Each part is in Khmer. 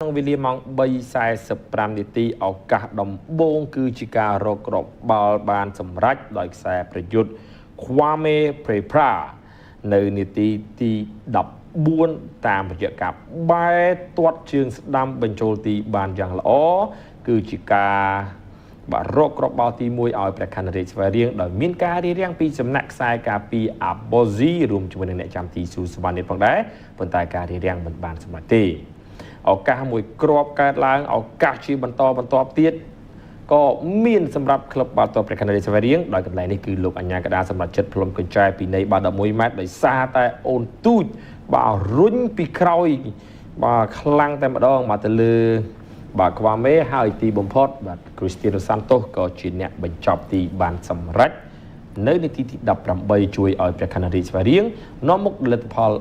ក្នុងវេលាម៉ោង 3:45 នាទីឱកាសដំបូងគឺជាការរកគ្រាប់បាល់បានសម្រេចដោយខ្សែប្រយុទ្ធ Kwame Prepra នៅនាទីទី 14 តាមរយៈការបែរទាត់ជើងស្ដាំបញ្ចូលទីបានយ៉ាងល្អគឺជាការរកគ្រាប់បាល់ទី1ឲ្យព្រះខ័នរាជស្វាយរៀងដោយមានការរៀបរៀងពីសំណាក់ខ្សែការពារ Abozi រួមជាមួយនឹងអ្នកចាំទីស៊ូសវណ្ណនេះផងដែរប៉ុន្តែការរៀបរៀងមិនបានសម្រេចទេឱកាសមួយគ្រាប់កើតឡើងឱកាសជាបន្តទៀតក៏មានសម្រាប់ក្លឹបបាល់ទាត់ព្រះខ័នរាជស្វាយរៀងដោយកន្លែងនេះគឺលោកអញ្ញាកដាសម្រាប់ចិត្តផ្លុំកញ្ចែពីនៃបាល់11 ម៉ែត្រដោយសារតែអូនទូចបាទរុញពីក្រោយបាទខ្លាំងតែម្ដងមកទៅលើបាទខ្វាមេហើយទីបំផុតបាទ Cristiano Santos ក៏ជាអ្នកបញ្ចប់ទីបានសម្រេចនៅនាទីទី18ជួយឲ្យព្រះខ័នរាជស្វាយរៀងនាំមុខលទ្ធផល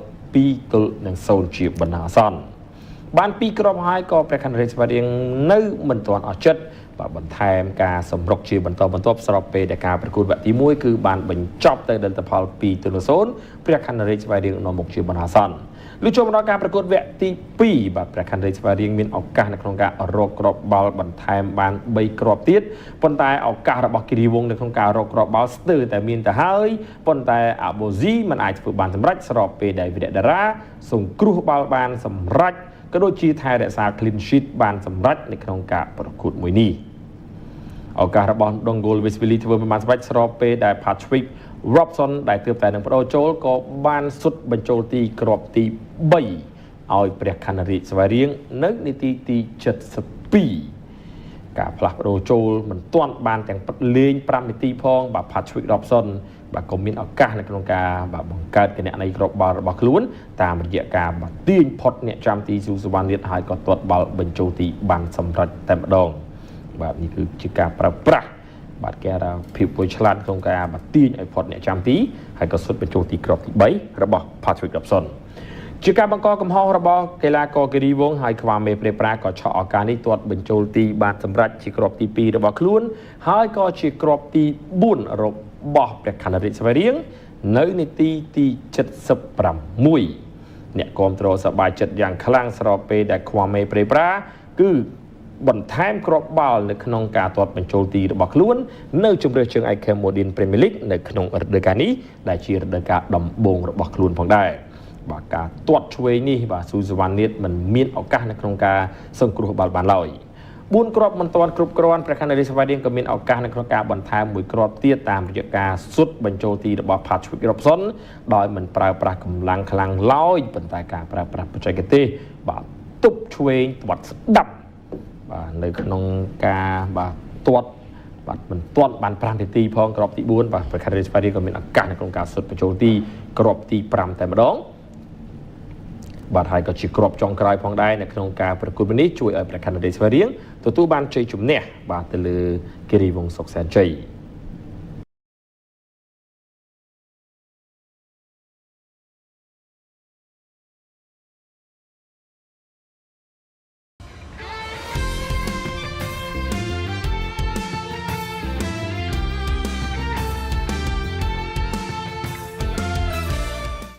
2-0ជាបណ្ណាអាសន្នបាន2គ្រាប់ហើយក៏ព្រះខ័នរាជស្វាយរៀងនៅមិនទាន់អស់ចិត្តបាទបន្ថែមការសម្រុកជាបន្តបន្ទាប់ស្របពេលដែលការប្រកួតវគ្គទី1គឺបានបញ្ចប់ទៅលទ្ធផល2-0ព្រះខ័នរាជស្វាយរៀងនាំមុខជាបណ្ណាអាសន្នលុះចូលមកដល់ការប្រកួតវគ្គទី2បាទព្រះខ័នរាជស្វាយរៀងមានឱកាសនៅក្នុងការរកគ្រាប់បាល់បន្ថែមបាន3គ្រាប់ទៀតប៉ុន្តែឱកាសរបស់គិរីវង្សនៅក្នុងការរកគ្រាប់បាល់ស្ទើរតែមានទៅហើយប៉ុន្តែអាបូស៊ីមិនអាចធ្វើបានសម្រេចស្របពេលដែលវីរៈតារ៉ាសង្គ្រោះបាល់បានសម្រេចក៏ដូចជាថែរក្សា clean sheet បានសម្រេចនៅក្នុងការប្រកួតមួយនេះឱកាសរបស់ដងហ្គោល Westphalia ធ្វើបានសម្រេចស្របពេលដែល Patrick Robson ដែលទើបតែនឹងបដូរចូលក៏បានសុទ្ធបញ្ចូលទីគ្រាប់ទី3ឲ្យព្រះខ័នរាជស្វាយរៀងនៅនាទីទី72ការផ្លាស់ប្ដូរចូលមិនទាន់បានទាំងលេង5នាទីផងបាទ Patrick Robson បាទក៏មានឱកាសនៅក្នុងការបាទបង្កើតគណនីគ្រាប់បាល់របស់ខ្លួនតាមរយៈការបាទទាញផុតអ្នកចាំទីស៊ូសវណ្ណទៀតហើយក៏ទាត់បាល់បញ្ចូលទីបានសម្រេចតែម្ដងបាទនេះគឺជាការប្រើប្រាស់បាទគេថាភាពវៃឆ្លាតក្នុងការបាទទាញឲ្យផុតអ្នកចាំទីហើយក៏សុទ្ធបញ្ចូលទីគ្រាប់ទី3របស់ Patrick Robson ជាការបង្កកំហុសរបស់កីឡាករគិរីវង្សហើយខ្វាមេព្រេប្រាក៏ឆក់ឱកាសនេះទាត់បញ្ចូលទីបានសម្រេចជាគ្រាប់ទី2របស់ខ្លួនហើយក៏ជាគ្រាប់ទី4របស់ព្រះខ័នរាជស្វាយរៀងនៅនាទីទី76អ្នកគាំទ្រសប្បាយចិត្តយ៉ាងខ្លាំងស្របពេលដែលខ្វាមេព្រេប្រាគឺបន្ថែមគ្រាប់បាល់នៅក្នុងការទាត់បញ្ចូលទីរបស់ខ្លួននៅជម្រើសជើងឯក Cambodian Premier League នៅក្នុងរដូវកាលនេះដែលជារដូវកាលដំបូងរបស់ខ្លួនផងដែរបាទការទាត់ឆ្វេងនេះបាទស៊ូសវណ្ណនេះមិនមានឱកាសនៅក្នុងការសង្គ្រោះបាល់បានឡើយ4គ្រាប់មិនទាន់គ្រប់គ្រាន់ព្រះខ័នរាជស្វាយរៀងក៏មានឱកាសនៅក្នុងការបន្ថែមមួយគ្រាប់ទៀតតាមរយៈការសុទ្ធបញ្ចូលទីរបស់ Patrick Robson ដោយមិនប្រើប្រាស់កម្លាំងខ្លាំងឡើយប៉ុន្តែការប្រើប្រាស់បច្ចេកទេសបាទទប់ឆ្វេងទាត់ស្ដាប់បាទនៅក្នុងការបាទទាត់បាទមិនទាន់បាន5នាទីផងគ្រាប់ទី4បាទព្រះខ័នរាជស្វាយរៀងក៏មានឱកាសនៅក្នុងការសុទ្ធបញ្ចូលទីគ្រាប់ទី5តែម្ដងបាទហើយក៏ជាគ្រាប់ចុងក្រោយផងដែរនៅក្នុងការប្រកួតនេះជួយឲ្យព្រះខ័នរាជស្វាយរៀងទទួលបានជ័យជំនះបាទទៅលើគិរីវង្សសុកសែនជ័យ